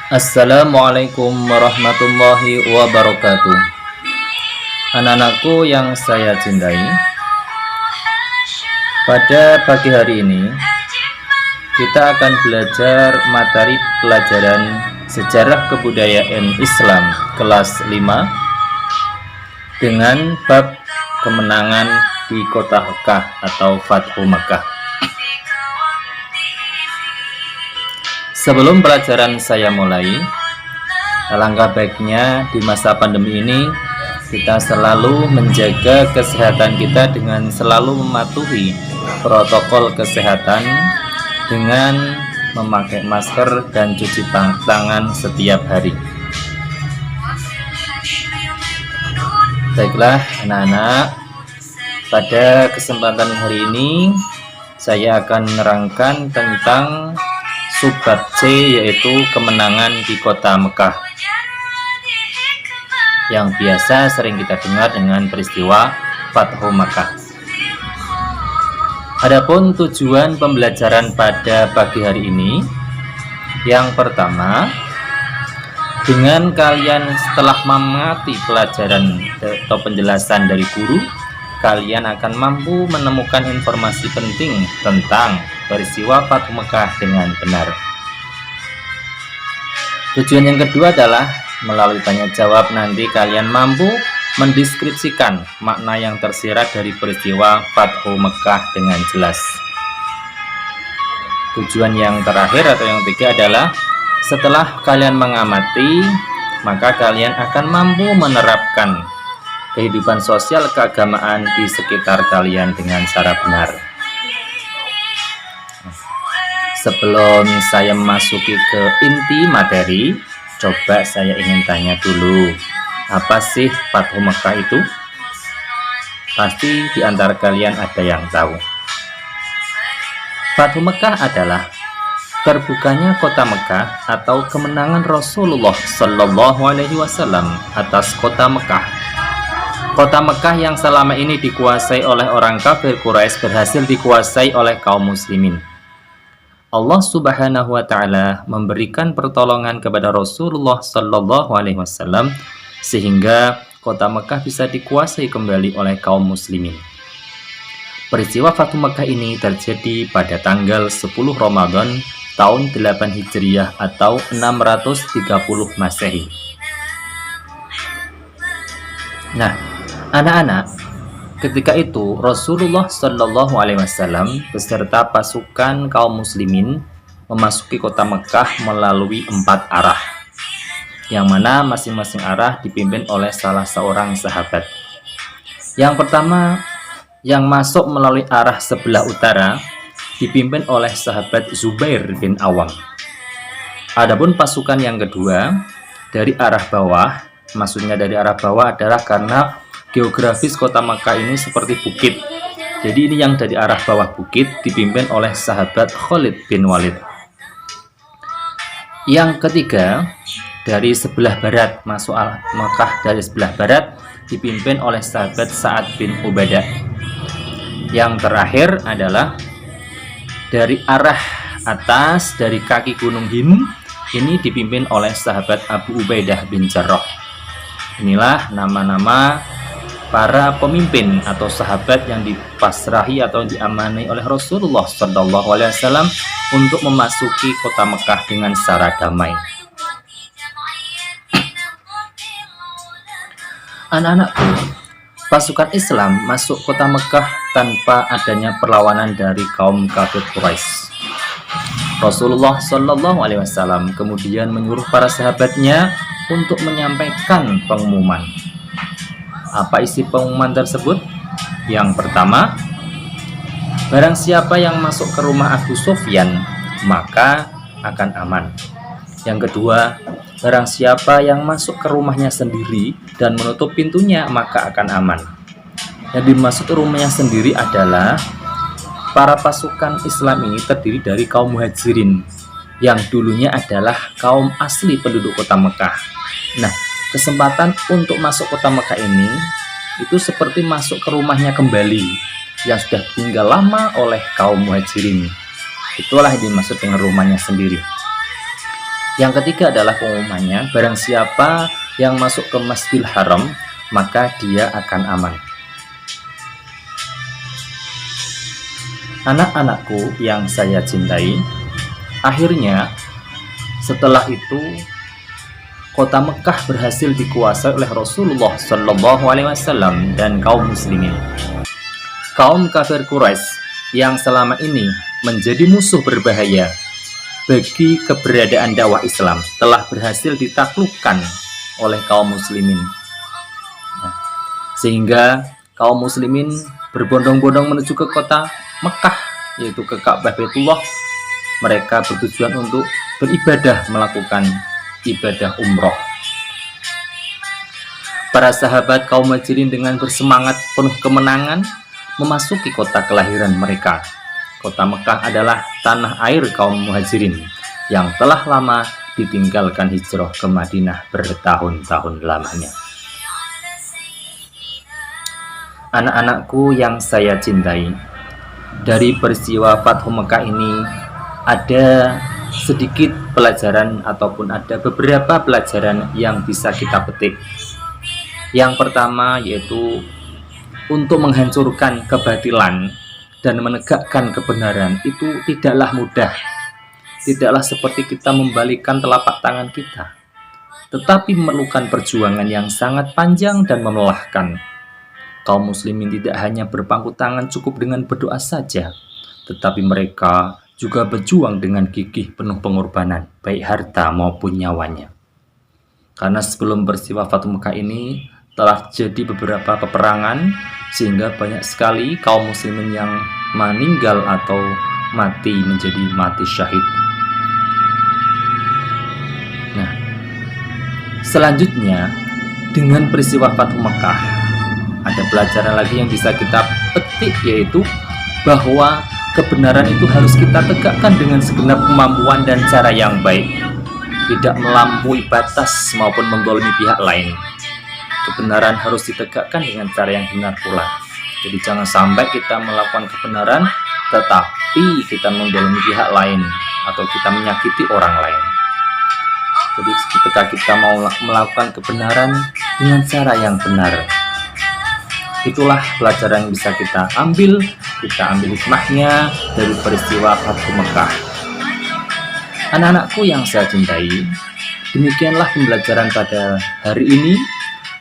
Assalamualaikum warahmatullahi wabarakatuh. Anak-anakku yang saya cintai, pada pagi hari ini kita akan belajar materi pelajaran sejarah kebudayaan Islam kelas 5 dengan bab kemenangan di kota Mekah atau Fathu Mekah. Sebelum pelajaran saya mulai, alangkah baiknya di masa pandemi ini kita selalu menjaga kesehatan kita dengan selalu mematuhi protokol kesehatan dengan memakai masker dan cuci tangan setiap hari. Baiklah anak-anak, pada kesempatan hari ini saya akan menerangkan tentang subbab C, yaitu kemenangan di kota Mekah, yang biasa sering kita dengar dengan peristiwa Fathu Mekah. Adapun tujuan pembelajaran pada pagi hari ini, yang pertama, dengan kalian setelah mengamati pelajaran atau penjelasan dari guru, kalian akan mampu menemukan informasi penting tentang peristiwa Fathu Mekah dengan benar. Tujuan yang kedua adalah melalui tanya jawab nanti kalian mampu mendeskripsikan makna yang tersirat dari peristiwa Fathu Mekah dengan jelas. Tujuan yang terakhir atau yang ketiga adalah setelah kalian mengamati, maka kalian akan mampu menerapkan kehidupan sosial keagamaan di sekitar kalian dengan cara benar. Sebelum saya memasuki ke inti materi, coba saya ingin tanya dulu, apa sih Fathu Mekah itu? Pasti di antara kalian ada yang tahu. Fathu Mekah adalah terbukanya kota Mekah atau kemenangan Rasulullah Shallallahu Alaihi Wasallam atas kota Mekah. Kota Mekah yang selama ini dikuasai oleh orang kafir Quraisy berhasil dikuasai oleh kaum muslimin. Allah Subhanahu wa taala memberikan pertolongan kepada Rasulullah Shallallahu alaihi wasallam sehingga kota Mekah bisa dikuasai kembali oleh kaum muslimin. Peristiwa Fathu Mekah ini terjadi pada tanggal 10 Ramadan tahun 8 Hijriah atau 630 Masehi. Nah, anak-anak, ketika itu Rasulullah Shallallahu Alaihi Wasallam beserta pasukan kaum muslimin memasuki kota Mekah melalui 4 arah, yang mana masing-masing arah dipimpin oleh salah seorang sahabat. Yang pertama, yang masuk melalui arah sebelah utara dipimpin oleh sahabat Zubair bin Awam. Adapun pasukan yang kedua dari arah bawah, maksudnya dari arah bawah adalah karena geografis kota Makkah ini seperti bukit. Jadi ini yang dari arah bawah bukit dipimpin oleh sahabat Khalid bin Walid. Yang ketiga dari sebelah barat, masuk Makkah dari sebelah barat dipimpin oleh sahabat Sa'ad bin Ubadah. Yang terakhir adalah dari arah atas dari kaki gunung Hind, ini dipimpin oleh sahabat Abu Ubaidah bin Jarrah. Inilah nama-nama para pemimpin atau sahabat yang dipasrahi atau diamanai oleh Rasulullah Shallallahu Alaihi Wasallam untuk memasuki kota Mekah dengan secara damai. Anak-anakku, pasukan Islam masuk kota Mekah tanpa adanya perlawanan dari kaum kafir Quraisy. Rasulullah Shallallahu Alaihi Wasallam kemudian menyuruh para sahabatnya untuk menyampaikan pengumuman. Apa isi pengumuman tersebut? Yang pertama, barang siapa yang masuk ke rumah Abu Sufyan maka akan aman. Yang kedua, barang siapa yang masuk ke rumahnya sendiri dan menutup pintunya maka akan aman. Yang dimaksud rumahnya sendiri adalah para pasukan Islam ini terdiri dari kaum muhajirin yang dulunya adalah kaum asli penduduk kota Mekah. Nah, kesempatan untuk masuk kota Mekah ini itu seperti masuk ke rumahnya kembali yang sudah tinggal lama oleh kaum muhajirin. Itulah yang dimaksud dengan rumahnya sendiri. Yang ketiga adalah pengumumannya, barang siapa yang masuk ke Masjidil Haram, maka dia akan aman. Anak-anakku yang saya cintai, akhirnya setelah itu kota Mekah berhasil dikuasai oleh Rasulullah Shallallahu Alaihi Wasallam dan kaum muslimin. Kaum kafir Quraisy yang selama ini menjadi musuh berbahaya bagi keberadaan dakwah Islam telah berhasil ditaklukkan oleh kaum muslimin. Sehingga kaum muslimin berbondong-bondong menuju ke kota Mekah, yaitu ke Ka'bah Baitullah. Mereka bertujuan untuk beribadah, melakukan ibadah umroh. Para sahabat kaum Muhajirin dengan bersemangat penuh kemenangan memasuki kota kelahiran mereka. Kota Mekah adalah tanah air kaum Muhajirin yang telah lama ditinggalkan hijrah ke Madinah bertahun-tahun lamanya. Anak-anakku yang saya cintai, dari peristiwa Fathu Mekah ini ada sedikit pelajaran ataupun ada beberapa pelajaran yang bisa kita petik. Yang pertama yaitu untuk menghancurkan kebatilan dan menegakkan kebenaran itu tidaklah mudah. Tidaklah seperti kita membalikkan telapak tangan kita, tetapi memerlukan perjuangan yang sangat panjang dan melelahkan. Kaum muslimin tidak hanya berpangku tangan cukup dengan berdoa saja, tetapi mereka juga berjuang dengan gigih penuh pengorbanan, baik harta maupun nyawanya. Karena sebelum peristiwa Fathu Mekah ini telah jadi beberapa peperangan, sehingga banyak sekali kaum muslimin yang meninggal atau mati menjadi mati syahid. Nah, selanjutnya dengan peristiwa Fathu Mekah ada pelajaran lagi yang bisa kita petik, yaitu bahwa kebenaran itu harus kita tegakkan dengan segenap kemampuan dan cara yang baik, tidak melampaui batas maupun mendolimi pihak lain. Kebenaran harus ditegakkan dengan cara yang benar pula. Jadi jangan sampai kita melakukan kebenaran tetapi kita mendolimi pihak lain atau kita menyakiti orang lain. Jadi ketika kita mau melakukan kebenaran dengan cara yang benar, itulah pelajaran yang bisa kita ambil hikmahnya dari peristiwa Fathu Mekah. Anak-anakku yang saya cintai, demikianlah pembelajaran pada hari ini.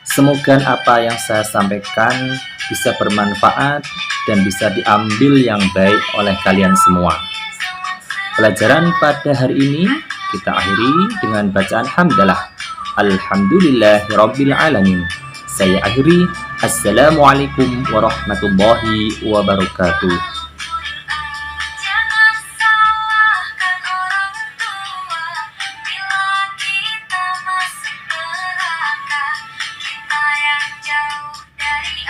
Semoga apa yang saya sampaikan bisa bermanfaat dan bisa diambil yang baik oleh kalian semua. Pelajaran pada hari ini kita akhiri dengan bacaan hamdalah. Alhamdulillahirabbil alamin. Saya akhiri. Assalamualaikum warahmatullahi wabarakatuh. Jauh dari